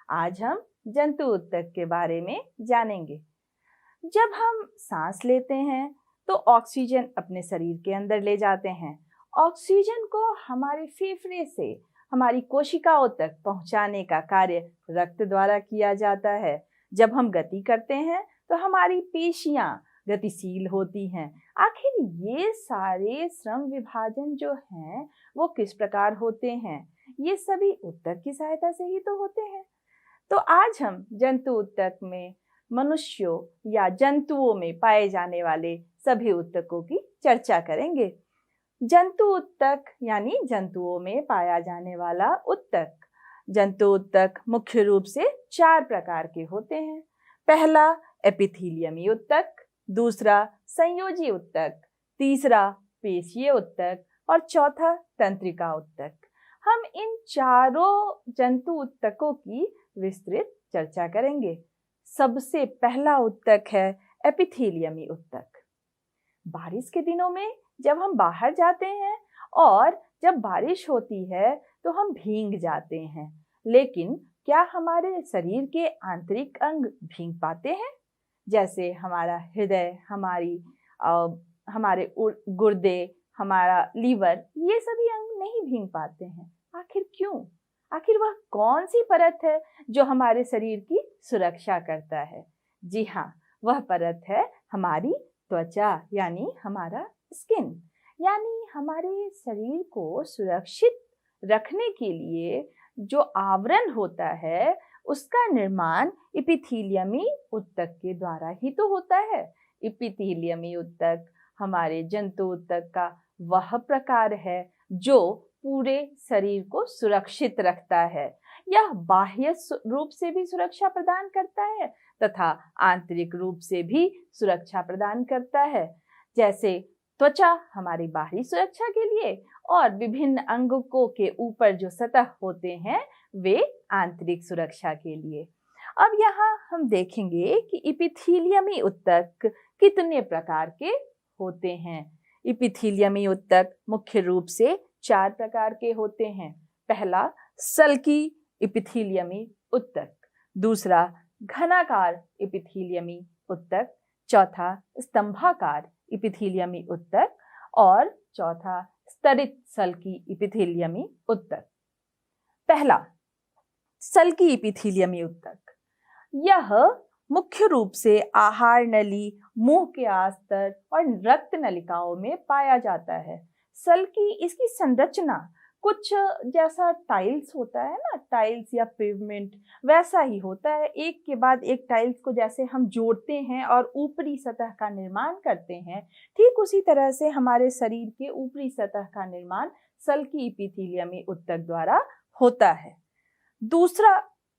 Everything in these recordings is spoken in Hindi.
आज हम जंतु ऊतक के बारे में जानेंगे। जब हम सांस लेते हैं तो ऑक्सीजन अपने शरीर के अंदर ले जाते हैं। ऑक्सीजन को हमारे फेफड़े से हमारी कोशिकाओं तक पहुंचाने का कार्य रक्त द्वारा किया जाता है। जब हम गति करते हैं तो हमारी पेशियां गतिशील होती हैं। आखिर ये सारे श्रम विभाजन जो हैं वो किस प्रकार होते हैं? ये सभी ऊतक की सहायता से ही तो होते हैं। तो आज हम जंतु ऊतक में मनुष्यों या जंतुओं में पाए जाने वाले सभी ऊतकों की चर्चा करेंगे। जंतु ऊतक यानी जंतुओं में पाया जाने वाला ऊतक। जंतु ऊतक मुख्य रूप से 4 प्रकार के होते हैं। पहला एपिथीलियमी ऊतक, दूसरा संयोजी ऊतक, तीसरा पेशीय ऊतक और चौथा तंत्रिका ऊतक। हम इन चारों जंतु ऊतकों की विस्तृत चर्चा करेंगे। सबसे पहला ऊतक है एपिथीलियमी ऊतक। बारिश के दिनों में जब हम बाहर जाते हैं और जब बारिश होती है तो हम भीग जाते हैं, लेकिन क्या हमारे शरीर के आंतरिक अंग भीग पाते हैं? जैसे हमारा हृदय, हमारे गुर्दे, हमारा लीवर, ये सभी अंग नहीं भीग पाते हैं। आखिर क्यों? आखिर वह कौन सी परत है जो हमारे शरीर की सुरक्षा करता है? जी हाँ, वह परत है हमारी त्वचा यानी हमारा स्किन। यानी हमारे शरीर को सुरक्षित रखने के लिए जो आवरण होता है उसका निर्माण एपिथीलियमी ऊतक के द्वारा ही तो होता है। एपिथीलियमी ऊतक हमारे जंतु ऊतक का वह प्रकार है जो पूरे शरीर को सुरक्षित रखता है। यह बाह्य रूप से भी सुरक्षा प्रदान करता है तथा आंतरिक रूप से भी सुरक्षा प्रदान करता है। जैसे त्वचा हमारी बाहरी सुरक्षा के लिए और विभिन्न अंगों के ऊपर जो सतह होते हैं वे आंतरिक सुरक्षा के लिए। अब यहाँ हम देखेंगे कि एपिथीलियमी ऊतक कितने प्रकार के होते हैं। एपिथीलियमी ऊतक मुख्य रूप से 4 प्रकार के होते हैं। पहला सल्की एपिथीलियमी ऊतक, दूसरा घनाकार एपिथीलियमी ऊतक, चौथा स्तंभाकार एपिथीलियमी ऊतक और चौथा स्तरित सल्की एपिथीलियमी ऊतक। पहला सल्की एपिथीलियमी ऊतक, यह मुख्य रूप से आहार नली, मुंह के आस्तर और रक्त नलिकाओं में पाया जाता है। सल्की, इसकी संरचना कुछ जैसा टाइल्स होता है ना, टाइल्स या पेवमेंट, वैसा ही होता है। एक के बाद एक टाइल्स को जैसे हम जोड़ते हैं और ऊपरी सतह का निर्माण करते हैं, ठीक उसी तरह से हमारे शरीर के ऊपरी सतह का निर्माण सल्की एपिथीलियमी ऊतक द्वारा होता है। दूसरा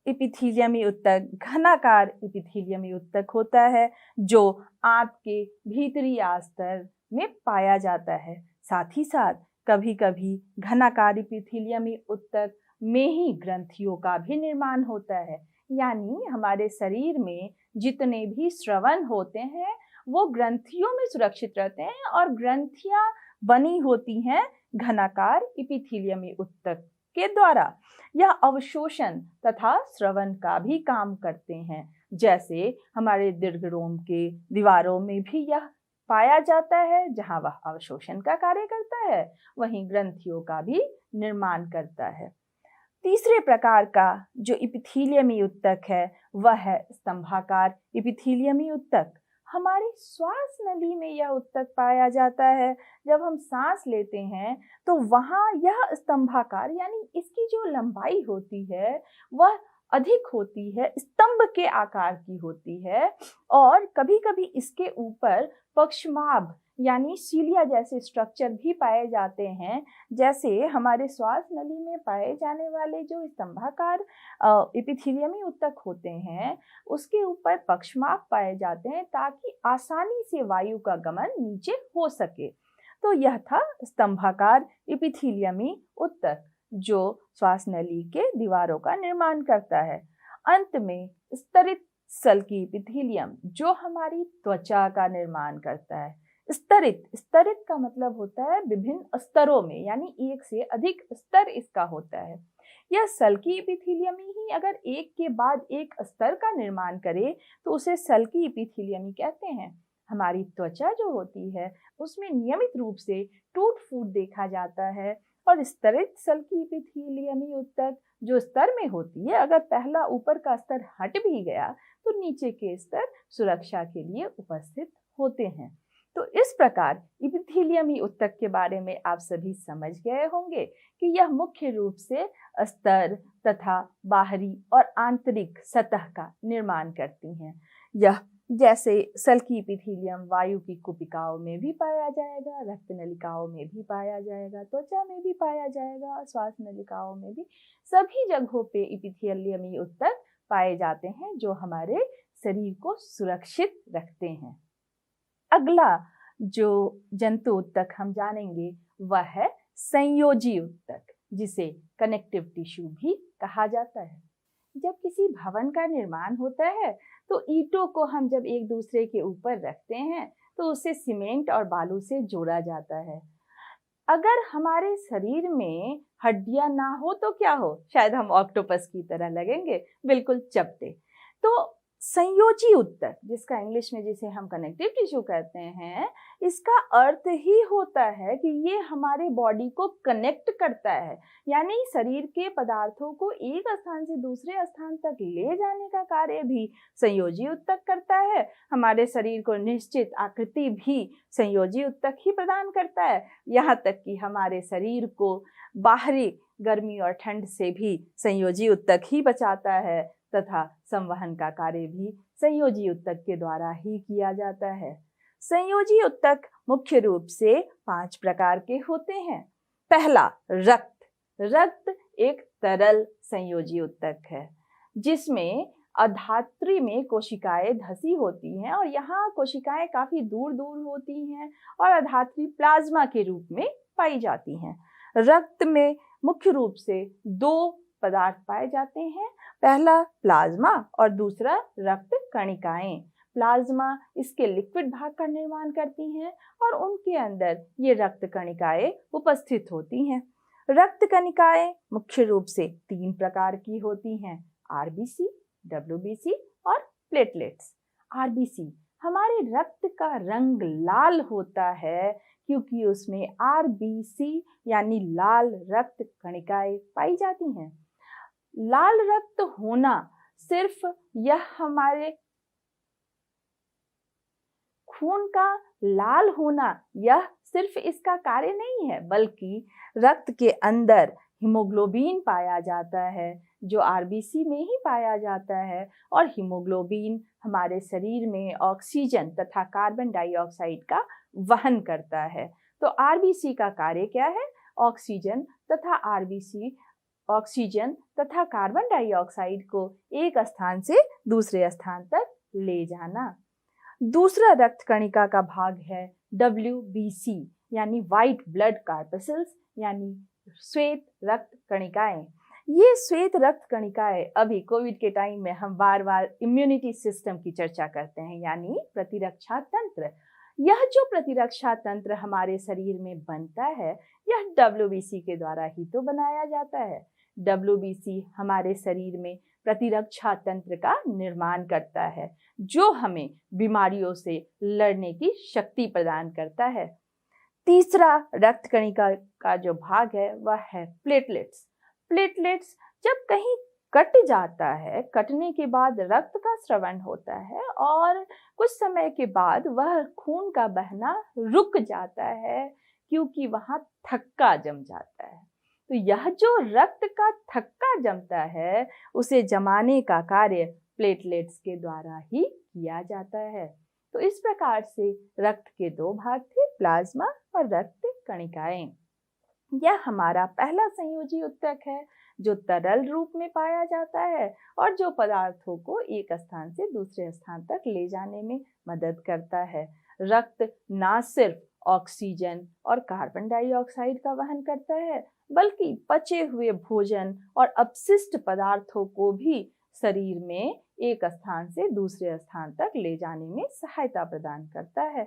एपिथीलियमी ऊतक घनाकार एपिथीलियमी ऊतक होता है जो आंत के भीतरी आस्तर में पाया जाता है। साथ ही साथ कभी कभी घनाकार एपिथीलियमी ऊतक में ही ग्रंथियों का भी निर्माण होता है। यानी हमारे शरीर में जितने भी स्रवन होते हैं वो ग्रंथियों में सुरक्षित रहते हैं और ग्रंथियां बनी होती हैं घनाकार एपिथीलियमी ऊतक के द्वारा। यह अवशोषण तथा स्रवन का भी काम करते हैं। जैसे हमारे दीर्घरोम के दीवारों में भी यह पाया जाता है, जहां वह अवशोषण का कार्य करता है, वहीं ग्रंथियों का भी निर्माण करता है। तीसरे प्रकार का जो एपिथीलियमी ऊतक है वह है स्तंभाकार एपिथीलियमी ऊतक। हमारी श्वास नली में यह ऊतक पाया जाता है। जब हम सांस लेते हैं तो वहां यह स्तंभाकार यानी इसकी जो लंबाई होती है वह अधिक होती है, स्तंभ के आकार की होती है और कभी कभी इसके ऊपर पक्षमाभ यानी सीलिया जैसे स्ट्रक्चर भी पाए जाते हैं। जैसे हमारे श्वास नली में पाए जाने वाले जो स्तंभाकार एपिथीलियमी ऊतक होते हैं उसके ऊपर पक्षमाभ पाए जाते हैं ताकि आसानी से वायु का गमन नीचे हो सके। तो यह था स्तंभाकार एपिथीलियमी ऊतक जो श्वास नली के दीवारों का निर्माण करता है। अंत में स्तरित सल्की एपिथीलियम जो हमारी त्वचा का निर्माण करता है। स्तरित का मतलब होता है विभिन्न स्तरों में, यानी एक से अधिक स्तर इसका होता है। यह सल्की एपिथेलियम ही अगर एक के बाद एक स्तर का निर्माण करे तो उसे सल्की एपिथेलियम कहते हैं। हमारी त्वचा जो होती है उसमें नियमित रूप से टूट फूट देखा जाता है और स्तरित सल्की एपिथेलियमी ऊतक जो स्तर में होती है, अगर पहला ऊपर का स्तर हट भी गया तो नीचे के स्तर सुरक्षा के लिए उपस्थित होते हैं। तो इस प्रकार एपिथेलियमी ऊतक के बारे में आप सभी समझ गए होंगे कि यह मुख्य रूप से स्तर तथा बाहरी और आंतरिक सतह का निर्माण करती हैं। यह जैसे सल्की एपिथेलियम वायु की कुपिकाओं में भी पाया जाएगा, रक्त नलिकाओं में भी पाया जाएगा, त्वचा में भी पाया जाएगा, श्वास नलिकाओं में भी, सभी जगहों पे एपिथेलियमी ऊतक पाए जाते हैं जो हमारे शरीर को सुरक्षित रखते हैं। अगला जो जंतु ऊतक हम जानेंगे वह है संयोजी ऊतक, जिसे कनेक्टिव टिश्यू भी कहा जाता है। जब किसी भवन का निर्माण होता है तो ईंटों को हम जब एक दूसरे के ऊपर रखते हैं तो उसे सीमेंट और बालू से जोड़ा जाता है। अगर हमारे शरीर में हड्डियां ना हो तो क्या हो, शायद हम ऑक्टोपस की तरह लगेंगे, बिल्कुल चपटे। तो संयोजी ऊतक, जिसका इंग्लिश में जिसे हम कनेक्टिव टिश्यू कहते हैं, इसका अर्थ ही होता है कि ये हमारे बॉडी को कनेक्ट करता है, यानी शरीर के पदार्थों को एक स्थान से दूसरे स्थान तक ले जाने का कार्य भी संयोजी ऊतक करता है। हमारे शरीर को निश्चित आकृति भी संयोजी ऊतक ही प्रदान करता है, यहाँ तक कि हमारे शरीर को बाहरी गर्मी और ठंड से भी संयोजी ऊतक ही बचाता है तथा संवहन का कार्य भी संयोजी ऊतक के द्वारा ही किया जाता है। संयोजी ऊतक मुख्य रूप से 5 प्रकार के होते हैं। पहला, रक्त। रक्त एक तरल संयोजी ऊतक है जिसमें अधात्री में कोशिकाएं धसी होती हैं और यहाँ कोशिकाएं काफी दूर दूर होती हैं और अधात्री प्लाज्मा के रूप में पाई जाती हैं। रक्त में मुख्य रूप से 2 पदार्थ पाए जाते हैं, पहला प्लाज्मा और दूसरा रक्त कणिकाएं। प्लाज्मा इसके लिक्विड भाग का निर्माण करती हैं और उनके अंदर ये रक्त कणिकाएं उपस्थित होती हैं। रक्त कणिकाएं मुख्य रूप से 3 प्रकार की होती हैं, आरबीसी, डब्ल्यूबीसी और प्लेटलेट्स। आरबीसी, हमारे रक्त का रंग लाल होता है क्योंकि उसमें आरबीसी यानी लाल रक्त कणिकाएं पाई जाती हैं। लाल रक्त होना सिर्फ यह हमारे खून का लाल होना यह सिर्फ इसका कार्य नहीं है, बल्कि रक्त के अंदर हीमोग्लोबिन पाया जाता है जो आरबीसी में ही पाया जाता है और हीमोग्लोबिन हमारे शरीर में ऑक्सीजन तथा कार्बन डाइऑक्साइड का वहन करता है। तो आरबीसी का कार्य क्या है? ऑक्सीजन तथा आरबीसी ऑक्सीजन तथा कार्बन डाइऑक्साइड को एक स्थान से दूसरे स्थान तक ले जाना। दूसरा रक्त कणिका का भाग है WBC यानी व्हाइट ब्लड कार्पसेल्स यानी श्वेत रक्त कणिकाएं। ये श्वेत रक्त कणिकाएं, अभी कोविड के टाइम में हम बार बार इम्यूनिटी सिस्टम की चर्चा करते हैं यानी प्रतिरक्षा तंत्र। यह जो प्रतिरक्षा तंत्र हमारे शरीर में बनता है यह WBC के द्वारा ही तो बनाया जाता है। WBC हमारे शरीर में प्रतिरक्षा तंत्र का निर्माण करता है जो हमें बीमारियों से लड़ने की शक्ति प्रदान करता है। तीसरा रक्त कणिका का जो भाग है वह है प्लेटलेट्स। प्लेटलेट्स जब कहीं कट जाता है, कटने के बाद रक्त का स्रवण होता है और कुछ समय के बाद वह खून का बहना रुक जाता है क्योंकि वहां थक्का जम जाता है। तो यह जो रक्त का थक्का जमता है उसे जमाने का कार्य प्लेटलेट्स के द्वारा ही किया जाता है। तो इस प्रकार से रक्त के 2 भाग थे, प्लाज्मा और रक्त कणिकाएं। यह हमारा पहला संयोजी ऊतक है जो तरल रूप में पाया जाता है और जो पदार्थों को एक स्थान से दूसरे स्थान तक ले जाने में मदद करता है। रक्त ना सिर्फ ऑक्सीजन और कार्बन डाइऑक्साइड का वहन करता है बल्कि पचे हुए भोजन और अपशिष्ट पदार्थों को भी शरीर में एक स्थान से दूसरे स्थान तक ले जाने में सहायता प्रदान करता है।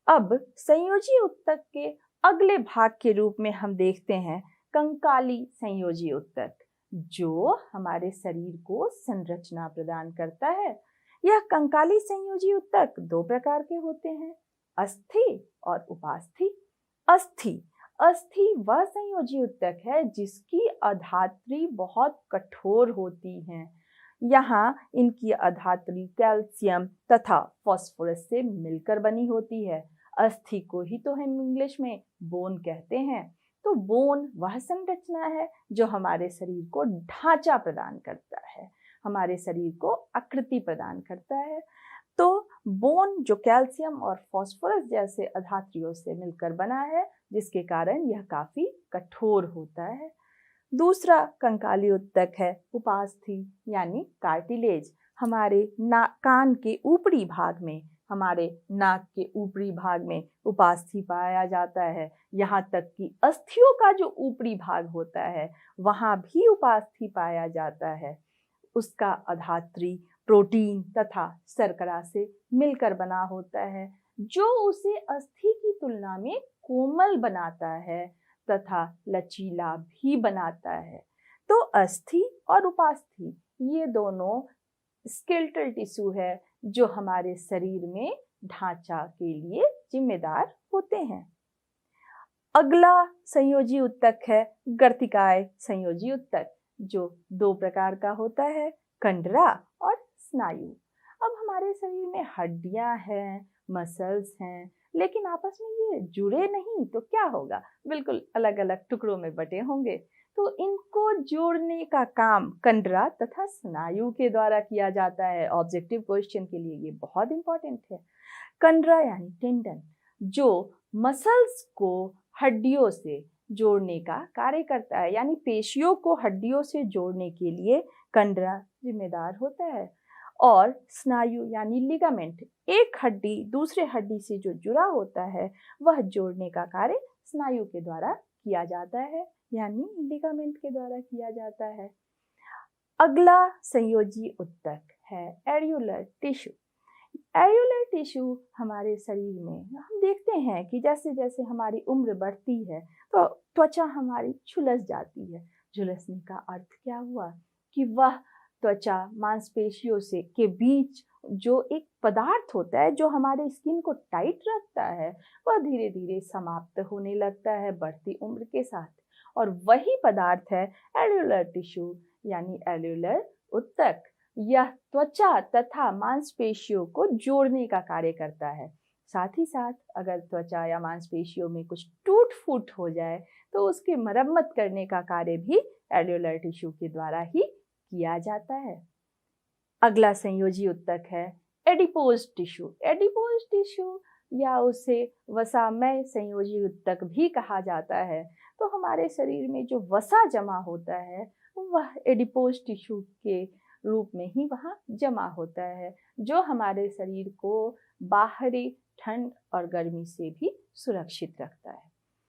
अब संयोजी ऊतक के अगले भाग के रूप में हम देखते हैं कंकाली संयोजी ऊतक। जो हमारे शरीर को संरचना प्रदान करता है। यह कंकाली संयोजी ऊतक दो प्रकार के होते हैं, अस्थि और उपास्थि। अस्थि अस्थि वह संयोजी ऊतक है जिसकी अधात्री बहुत कठोर होती हैं। यहाँ इनकी अधात्री कैल्शियम तथा फास्फोरस से मिलकर बनी होती है। अस्थि को ही तो हम इंग्लिश में बोन कहते हैं। तो बोन वह संरचना है जो हमारे शरीर को ढांचा प्रदान करता है, हमारे शरीर को आकृति प्रदान करता है। तो बोन जो कैल्शियम और फास्फोरस जैसे अधात्रियों से मिलकर बना है, जिसके कारण यह काफी कठोर होता है। दूसरा कंकाली ऊतक है उपास्थि यानी कार्टिलेज। हमारे कान के ऊपरी भाग में, हमारे नाक के ऊपरी भाग में उपास्थि पाया जाता है। यहाँ तक कि अस्थियों का जो ऊपरी भाग होता है वहाँ भी उपास्थि पाया जाता है। उसका अधात्री प्रोटीन तथा शर्करा से मिलकर बना होता है, जो उसे अस्थि की तुलना में कोमल बनाता है तथा लचीला भी बनाता है। तो अस्थि और उपास्थि ये दोनों स्केलेटल टिश्यू है जो हमारे शरीर में ढांचा के लिए जिम्मेदार होते हैं। अगला संयोजी ऊतक है गर्तिकाय संयोजी ऊतक, जो दो प्रकार का होता है, कंडरा और स्नायु। अब हमारे शरीर में हड्डियां हैं, मसल्स हैं, लेकिन आपस में ये जुड़े नहीं तो क्या होगा, बिल्कुल अलग अलग टुकड़ों में बटे होंगे। तो इनको जोड़ने का काम कंडरा तथा स्नायु के द्वारा किया जाता है। ऑब्जेक्टिव क्वेश्चन के लिए ये बहुत इंपॉर्टेंट है। कंडरा यानी टेंडन, जो मसल्स को हड्डियों से जोड़ने का कार्य करता है, यानी पेशियों को हड्डियों से जोड़ने के लिए कंडरा जिम्मेदार होता है। और स्नायु यानी लिगामेंट, एक हड्डी दूसरे हड्डी से जो जुड़ा होता है वह जोड़ने का कार्य स्नायु के द्वारा किया जाता है, यानी लिगामेंट के द्वारा किया जाता है। अगला संयोजी ऊतक है एरियोलर टिश्यू। एरियोलर टिश्यू हमारे शरीर में हम देखते हैं कि जैसे जैसे हमारी उम्र बढ़ती है तो त्वचा हमारी झुलस जाती है। झुलसने का अर्थ क्या हुआ कि वह त्वचा मांसपेशियों से के बीच जो एक पदार्थ होता है जो हमारे स्किन को टाइट रखता है, वह धीरे धीरे समाप्त होने लगता है बढ़ती उम्र के साथ। और वही पदार्थ है एरियोलर टिश्यू यानी एरियोलर ऊतक। यह त्वचा तथा मांसपेशियों को जोड़ने का कार्य करता है। साथ ही साथ अगर त्वचा या मांसपेशियों में कुछ टूट फूट हो जाए तो उसकी मरम्मत करने का कार्य भी एरियोलर टिश्यू के द्वारा ही किया जाता है। अगला संयोजी ऊतक है एडिपोज टिश्यू। एडिपोज टिश्यू या उसे वसामय संयोजी ऊतक भी कहा जाता है। तो हमारे शरीर में जो वसा जमा होता है वह एडिपोज टिश्यू के रूप में ही वहाँ जमा होता है, जो हमारे शरीर को बाहरी ठंड और गर्मी से भी सुरक्षित रखता है।